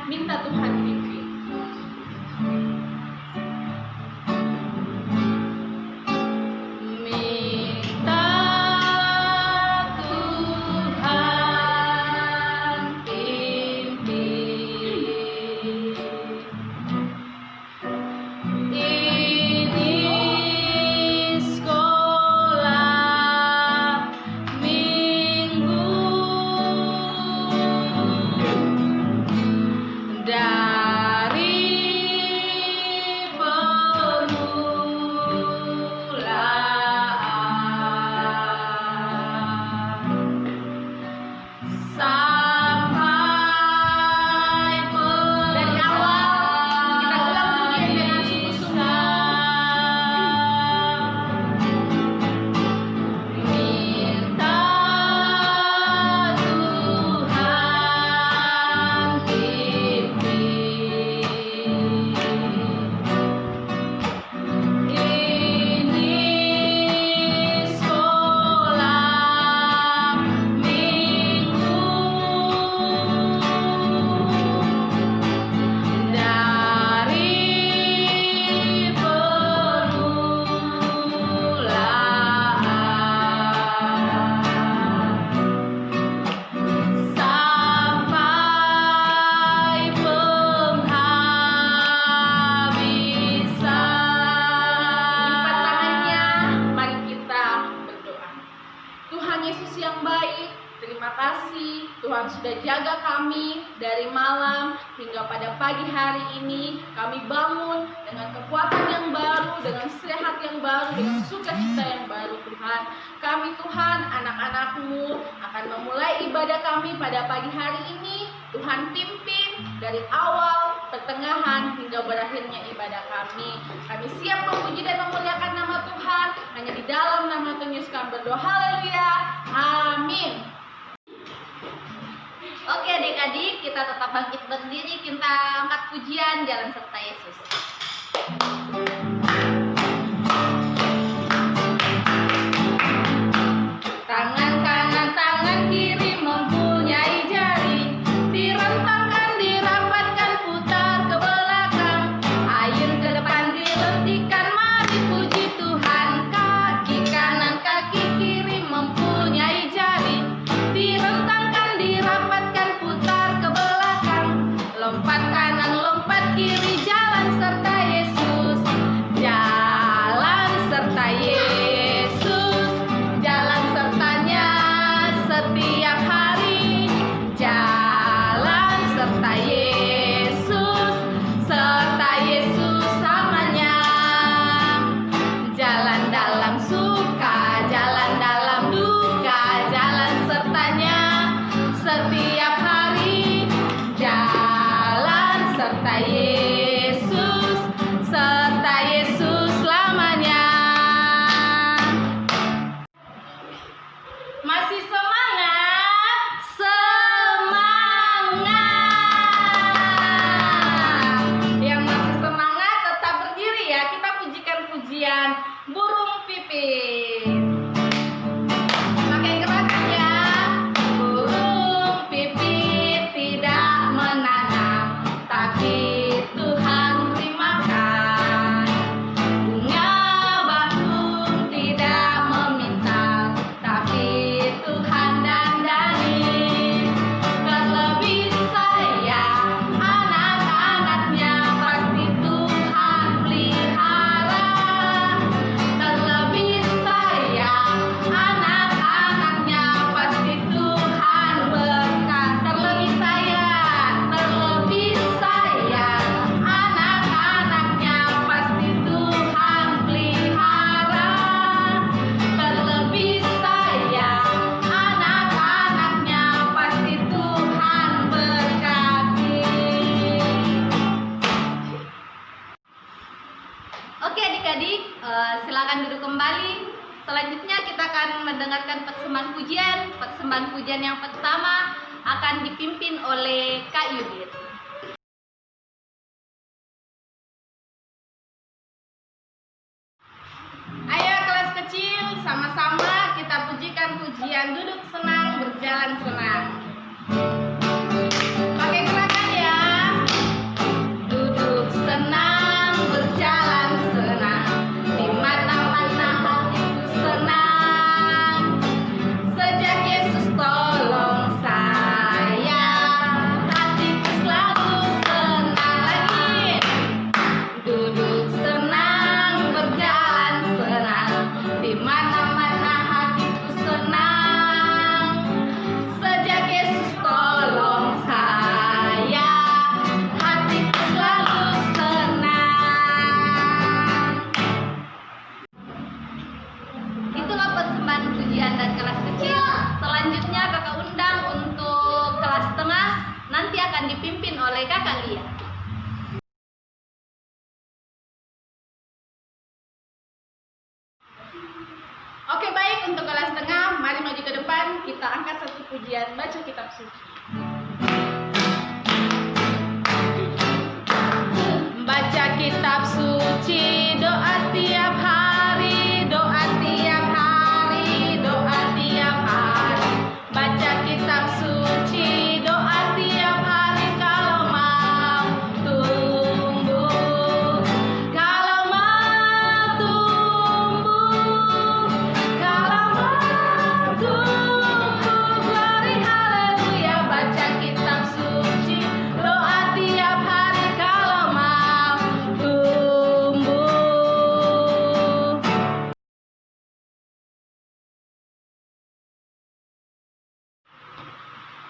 minta Tuhan pimpin. Yesus yang baik, terima kasih Tuhan sudah jaga kami dari malam hingga pada pagi hari ini. Kami bangun dengan kekuatan yang baru, dengan sehat yang baru, dengan sukacita yang baru Tuhan. Kami Tuhan, anak-anak-Mu akan memulai ibadah kami pada pagi hari ini. Tuhan pimpin dari awal, pertengahan hingga berakhirnya ibadah kami. Kami siap memuji dan memuliakan nama Tuhan. Hanya di dalam nama Tuhan Yesus kami berdoa. Haleluya. Amin. Oke adik-adik, kita tetap bangkit berdiri. Kita angkat pujian Jalan Serta Yesus. Tangan kanan, tangan kiri mempunyai jari, direntangkan, dirapatkan, putar ke belakang, ayun ke depan dihentikan, mari puji Tuhan. Kaki kanan, kaki kiri mempunyai jari, direntangkan, dirapatkan, putar ke belakang, lompat kanan, lompat kiri, jalan serta Yesus, jalan serta Yesus, jalan sertanya setiap hari, jalan serta Yesus samanya, jalan dalam suka, jalan dalam duka, jalan sertanya setiap hari, jalan serta Yesus selamanya. Masih semangat? Semangat! Yang masih semangat tetap berdiri ya. Kita pujikan pujian burung pipit. Pakai gerakan ya. Burung pipit tidak menanam, tapi Tuhan beri makan. Bunga bakung tidak meminta, tapi Tuhan dandani. Terlebih sayang anak-anaknya, pasti Tuhan pelihara. Terlebih sayang anak-anaknya, pasti Tuhan berkat. Terlebih sayang anak-anaknya, pasti Tuhan pelihara. Terlebih sayang anak-anaknya, pasti Tuhan berkati. Oke adik-adik, silakan duduk kembali. Selanjutnya kita akan mendengarkan persembahan pujian. Persembahan pujian yang pertama akan dipimpin oleh Kak Yudit. Ayo kelas kecil, sama-sama kita pujikan pujian duduk senang, berjalan senang. Pakai gerakan ya. dipimpin oleh Kakak Lia. Oke, baik, untuk kelas tengah, mari maju ke depan, kita angkat satu pujian baca kitab suci. Baca kitab suci, doa tiap hari, doa tiap hari, doa tiap hari. Baca kitab suci, doa tiap hari kalau mau tumbuh, kalau mau tumbuh, kalau mau tumbuh. Glory haleluya. Baca kitab suci, doa tiap hari kalau mau tumbuh.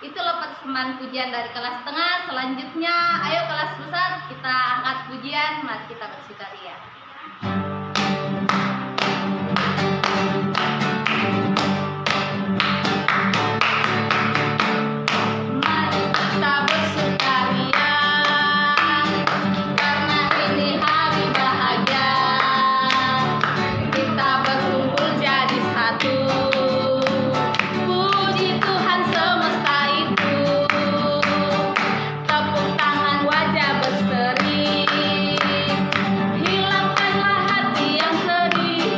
Itulah persembahan pujian dari kelas tengah. Selanjutnya, ayo kelas besar, kita angkat pujian, mari kita bersukaria. Mari kita bersukaria, karena ini hari bahagia. Kita berkumpul jadi satu. Puji Tuhan semesta itu. Tepuk tangan, wajah berseri. Hilangkanlah hati yang sedih.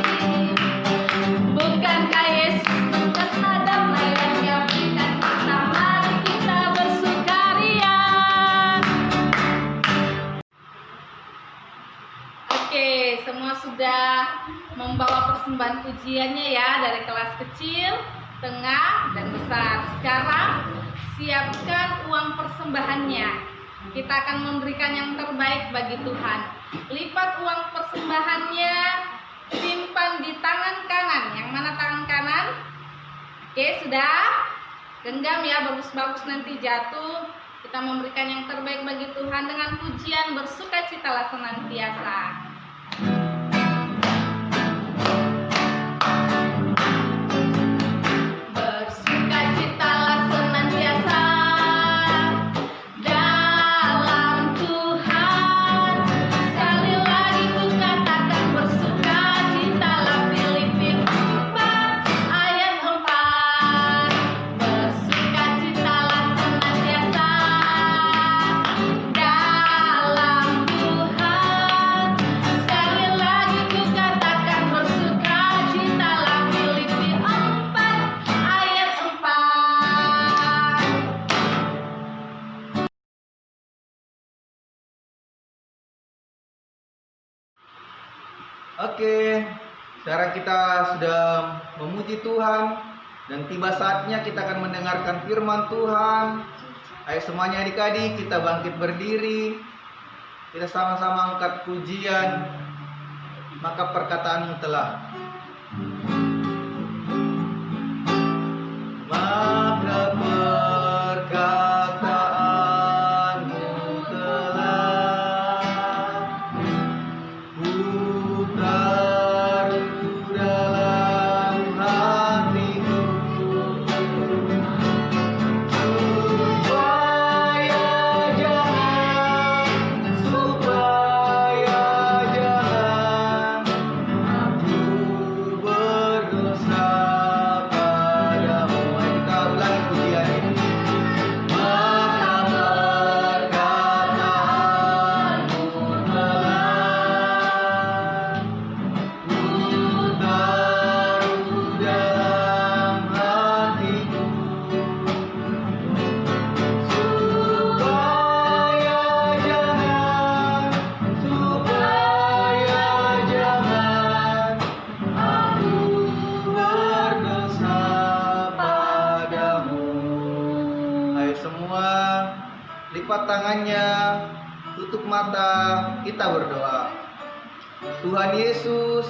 Bukankah Yesus berkata damai dan berikan kita, mari kita bersukaria. Oke, semua sudah membawa persembahan pujiannya ya, dari kelas kecil, tengah, dan besar. Sekarang siapkan uang persembahannya. Kita akan memberikan yang terbaik bagi Tuhan. Lipat uang persembahannya, simpan di tangan kanan. Yang mana tangan kanan? Oke, sudah? Genggam ya, bagus-bagus, nanti jatuh. Kita memberikan yang terbaik bagi Tuhan dengan pujian bersukacitalah senantiasa. Bersukacitalah senantiasa dalam Tuhan. Sekali lagi ku katakan bersukacitalah. Filipi 4 ayat 4. Bersukacitalah senantiasa dalam Tuhan. Sekali lagi ku katakan bersukacitalah. Filipi 4 ayat 4. Oke, sekarang kita sudah memuji Tuhan dan tiba saatnya kita akan mendengarkan firman Tuhan. Ayo semuanya adik-adik, kita bangkit berdiri. Kita sama-sama angkat pujian. Maka perkataanmu telah. Maka perkataanmu telah taruh dalam hatiku, supaya jangan aku berdosa padamu. Kita ulangi pujian ini. Maka perkataanmu telah taruh dalam hatiku, supaya jangan aku berdosa padamu. Ayo semua lipat tangannya, tutup mata, kita berdoa. Tuhan Yesus,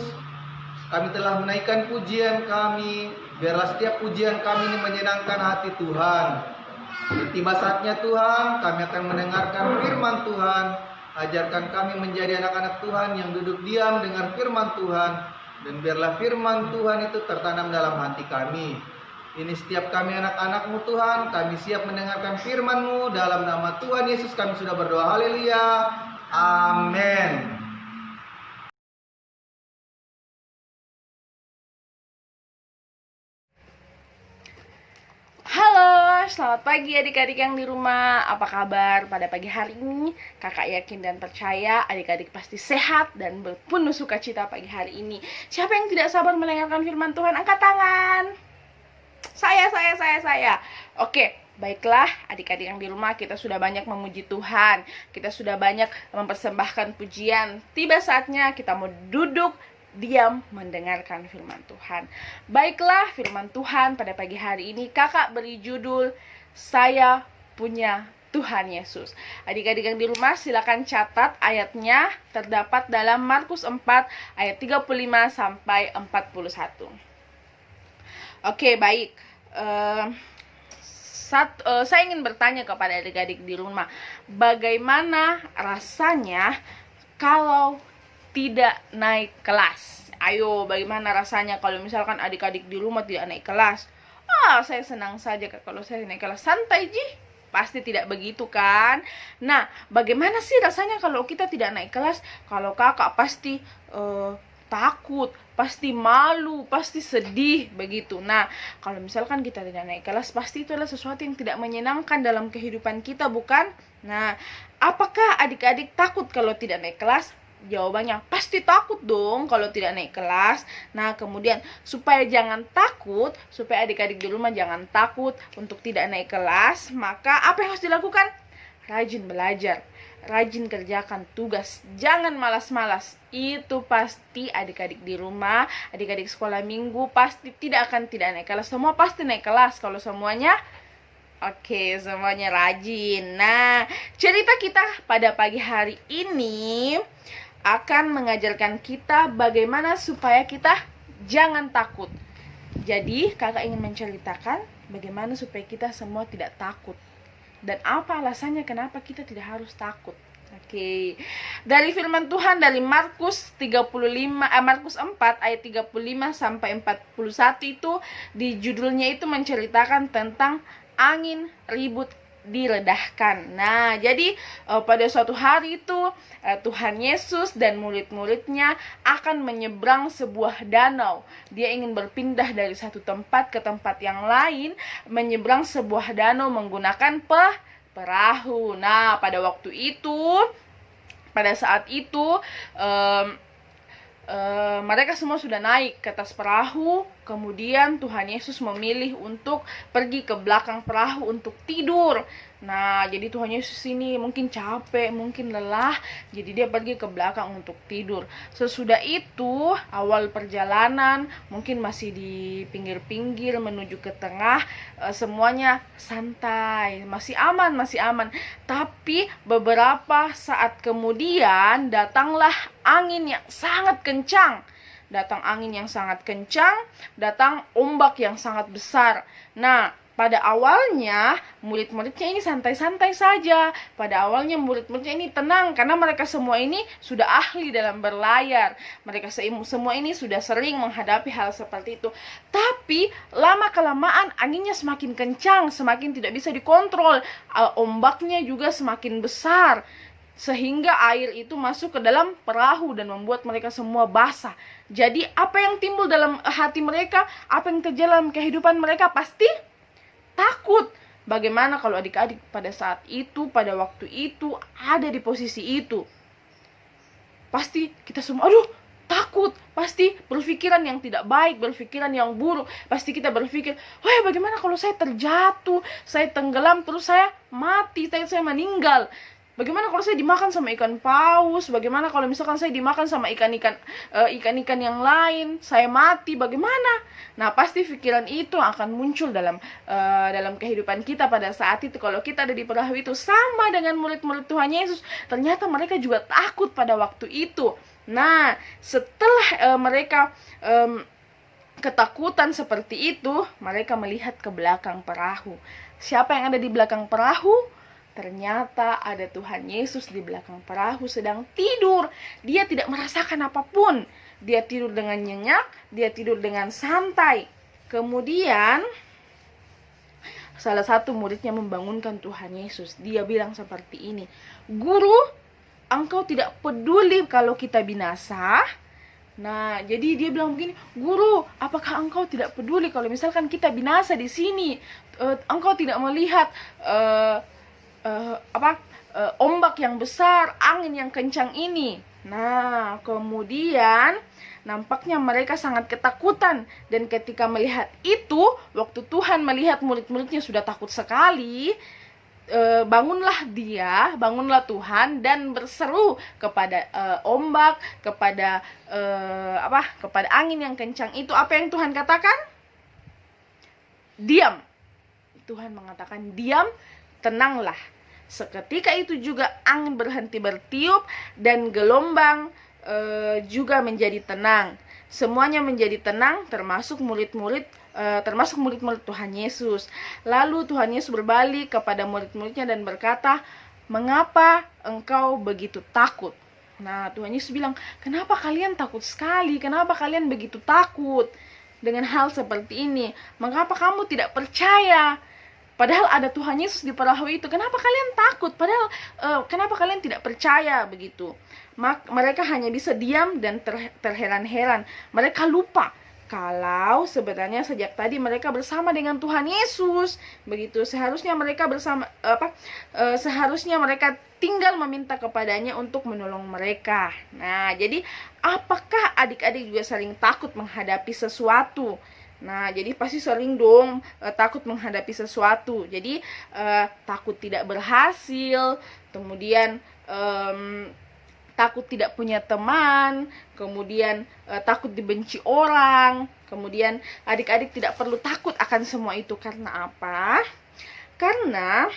kami telah menaikkan pujian kami. Biarlah setiap pujian kami ini menyenangkan hati Tuhan. Dan tiba saatnya Tuhan, kami akan mendengarkan firman Tuhan. Ajarkan kami menjadi anak-anak Tuhan yang duduk diam dengar firman Tuhan. Dan biarlah firman Tuhan itu tertanam dalam hati kami. Ini setiap kami anak-anak-Mu Tuhan, kami siap mendengarkan firman-Mu. Dalam nama Tuhan Yesus kami sudah berdoa, haleluya, amin. Halo, selamat pagi adik-adik yang di rumah. Apa kabar pada pagi hari ini? Kakak yakin dan percaya adik-adik pasti sehat dan penuh sukacita pagi hari ini. Siapa yang tidak sabar mendengarkan firman Tuhan? Angkat tangan. Saya. Oke, baiklah adik-adik yang di rumah, kita sudah banyak memuji Tuhan. Kita sudah banyak mempersembahkan pujian. Tiba saatnya kita mau duduk diam mendengarkan firman Tuhan. Baiklah, firman Tuhan pada pagi hari ini kakak beri judul Saya Punya Tuhan Yesus. Adik-adik yang di rumah silakan catat ayatnya, terdapat dalam Markus 4 ayat 35 sampai 41. Oke, baik. Saya ingin bertanya kepada adik-adik di rumah, bagaimana rasanya kalau tidak naik kelas? Ayo, bagaimana rasanya kalau misalkan adik-adik di rumah tidak naik kelas? Saya senang saja kalau saya naik kelas, santai Ji. Pasti tidak begitu kan? Nah, bagaimana sih rasanya kalau kita tidak naik kelas? Kalau kakak pasti takut, pasti malu, pasti sedih begitu. Nah, kalau misalkan kita tidak naik kelas, pasti itu adalah sesuatu yang tidak menyenangkan dalam kehidupan kita, bukan? Nah, apakah adik-adik takut kalau tidak naik kelas? Jawabannya pasti takut dong kalau tidak naik kelas. Nah, kemudian supaya jangan takut, supaya adik-adik di rumah jangan takut untuk tidak naik kelas, maka apa yang harus dilakukan? Rajin belajar, rajin kerjakan tugas, jangan malas-malas. Itu pasti adik-adik di rumah, adik-adik sekolah minggu pasti tidak naik kelas. Semua pasti naik kelas kalau semuanya oke, semuanya rajin. Nah, cerita kita pada pagi hari ini akan mengajarkan kita bagaimana supaya kita jangan takut. Jadi, kakak ingin menceritakan bagaimana supaya kita semua tidak takut. Dan apa alasannya kenapa kita tidak harus takut. Oke. Dari firman Tuhan dari Markus 4 ayat 35 sampai 41 itu di judulnya itu menceritakan tentang angin ribut diredahkan. Nah, jadi pada suatu hari itu Tuhan Yesus dan murid-muridnya akan menyeberang sebuah danau. Dia ingin berpindah dari satu tempat ke tempat yang lain, menyeberang sebuah danau menggunakan perahu. Nah, pada saat itu mereka semua sudah naik ke atas perahu. Kemudian Tuhan Yesus memilih untuk pergi ke belakang perahu untuk tidur. Nah, jadi Tuhan Yesus ini mungkin capek, mungkin lelah, jadi dia pergi ke belakang untuk tidur. Sesudah itu, awal perjalanan mungkin masih di pinggir-pinggir menuju ke tengah, semuanya santai, masih aman. Tapi beberapa saat kemudian datanglah angin yang sangat kencang. Datang angin yang sangat kencang, datang ombak yang sangat besar. Nah, pada awalnya murid-muridnya ini santai-santai saja. Pada awalnya murid-muridnya ini tenang karena mereka semua ini sudah ahli dalam berlayar. Mereka semua ini sudah sering menghadapi hal seperti itu. Tapi lama-kelamaan anginnya semakin kencang, semakin tidak bisa dikontrol. Ombaknya juga semakin besar. Sehingga air itu masuk ke dalam perahu dan membuat mereka semua basah. Jadi apa yang timbul dalam hati mereka, apa yang terjadi dalam kehidupan mereka, pasti takut. Bagaimana kalau adik-adik pada saat itu, pada waktu itu ada di posisi itu? Pasti kita semua, takut. Pasti berpikiran yang tidak baik, berpikiran yang buruk. Pasti kita berpikir, bagaimana kalau saya terjatuh, saya tenggelam, terus saya mati, saya meninggal. Bagaimana kalau saya dimakan sama ikan paus? Bagaimana kalau misalkan saya dimakan sama ikan-ikan yang lain? Saya mati, bagaimana? Nah, pasti pikiran itu akan muncul dalam kehidupan kita pada saat itu. Kalau kita ada di perahu itu, sama dengan murid-murid Tuhan Yesus, ternyata mereka juga takut pada waktu itu. Nah, setelah mereka ketakutan seperti itu, mereka melihat ke belakang perahu. Siapa yang ada di belakang perahu? Ternyata ada Tuhan Yesus di belakang perahu sedang tidur. Dia tidak merasakan apapun. Dia tidur dengan nyenyak, dia tidur dengan santai. Kemudian salah satu muridnya membangunkan Tuhan Yesus. Dia bilang seperti ini, "Guru, engkau tidak peduli kalau kita binasa?" Nah, jadi dia bilang begini, "Guru, apakah engkau tidak peduli kalau misalkan kita binasa di sini? Engkau tidak melihat ombak yang besar, angin yang kencang ini?" Nah, kemudian nampaknya mereka sangat ketakutan. Dan ketika melihat itu, waktu Tuhan melihat murid-muridnya sudah takut sekali, bangunlah Tuhan dan berseru kepada ombak, kepada kepada angin yang kencang itu. Apa yang Tuhan katakan? Diam. Tuhan mengatakan diam, tenanglah. Seketika itu juga angin berhenti bertiup dan gelombang juga menjadi tenang. Semuanya menjadi tenang, termasuk murid-murid Tuhan Yesus. Lalu Tuhan Yesus berbalik kepada murid-muridnya dan berkata, "Mengapa engkau begitu takut?" Nah, Tuhan Yesus bilang, "Kenapa kalian takut sekali? Kenapa kalian begitu takut dengan hal seperti ini? Mengapa kamu tidak percaya? Padahal ada Tuhan Yesus di perahu itu. Kenapa kalian takut? Padahal kenapa kalian tidak percaya?" Begitu. Mereka hanya bisa diam dan terheran-heran. Mereka lupa kalau sebenarnya sejak tadi mereka bersama dengan Tuhan Yesus. Begitu. Seharusnya mereka seharusnya mereka tinggal meminta kepadanya untuk menolong mereka. Nah, jadi apakah adik-adik juga sering takut menghadapi sesuatu? Nah, jadi pasti sering dong takut menghadapi sesuatu. Jadi takut tidak berhasil, kemudian takut tidak punya teman, kemudian takut dibenci orang. Kemudian adik-adik tidak perlu takut akan semua itu. Karena apa? Karena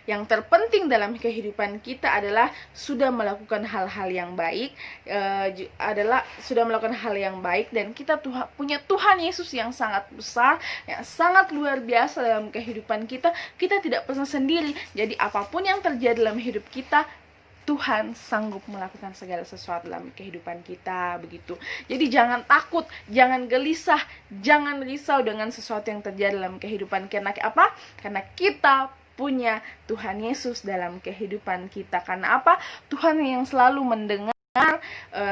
yang terpenting dalam kehidupan kita adalah sudah melakukan hal-hal yang baik, dan kita punya Tuhan Yesus yang sangat besar, yang sangat luar biasa dalam kehidupan kita. Kita tidak pernah sendiri. Jadi apapun yang terjadi dalam hidup kita, Tuhan sanggup melakukan segala sesuatu dalam kehidupan kita, begitu. Jadi jangan takut, jangan gelisah, jangan risau dengan sesuatu yang terjadi dalam kehidupan kita. Apa? Karena kita punya Tuhan Yesus dalam kehidupan kita. Karena apa? Tuhan yang selalu mendengar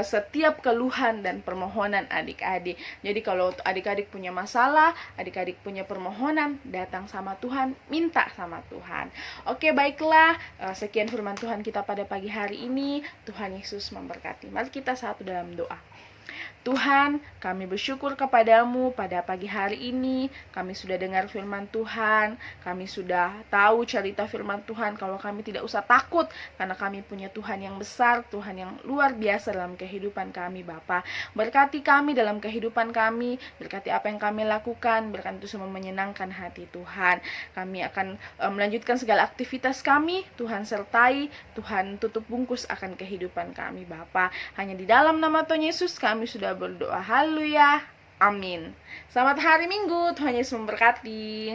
setiap keluhan dan permohonan adik-adik. Jadi kalau adik-adik punya masalah, adik-adik punya permohonan, datang sama Tuhan, minta sama Tuhan. Oke, baiklah, sekian firman Tuhan kita pada pagi hari ini. Tuhan Yesus memberkati. Mari kita satu dalam doa. Tuhan, kami bersyukur kepadamu pada pagi hari ini. Kami sudah dengar firman Tuhan. Kami sudah tahu cerita firman Tuhan kalau kami tidak usah takut karena kami punya Tuhan yang besar, Tuhan yang luar biasa dalam kehidupan kami, Bapa. Berkati kami dalam kehidupan kami, berkati apa yang kami lakukan, berkati itu semua menyenangkan hati Tuhan. Kami akan melanjutkan segala aktivitas kami. Tuhan sertai, Tuhan tutup bungkus akan kehidupan kami, Bapa. Hanya di dalam nama Tuhan Yesus kami sudah berdoa. Haleluya. Amin. Selamat hari Minggu. Tuhan Yesus memberkati.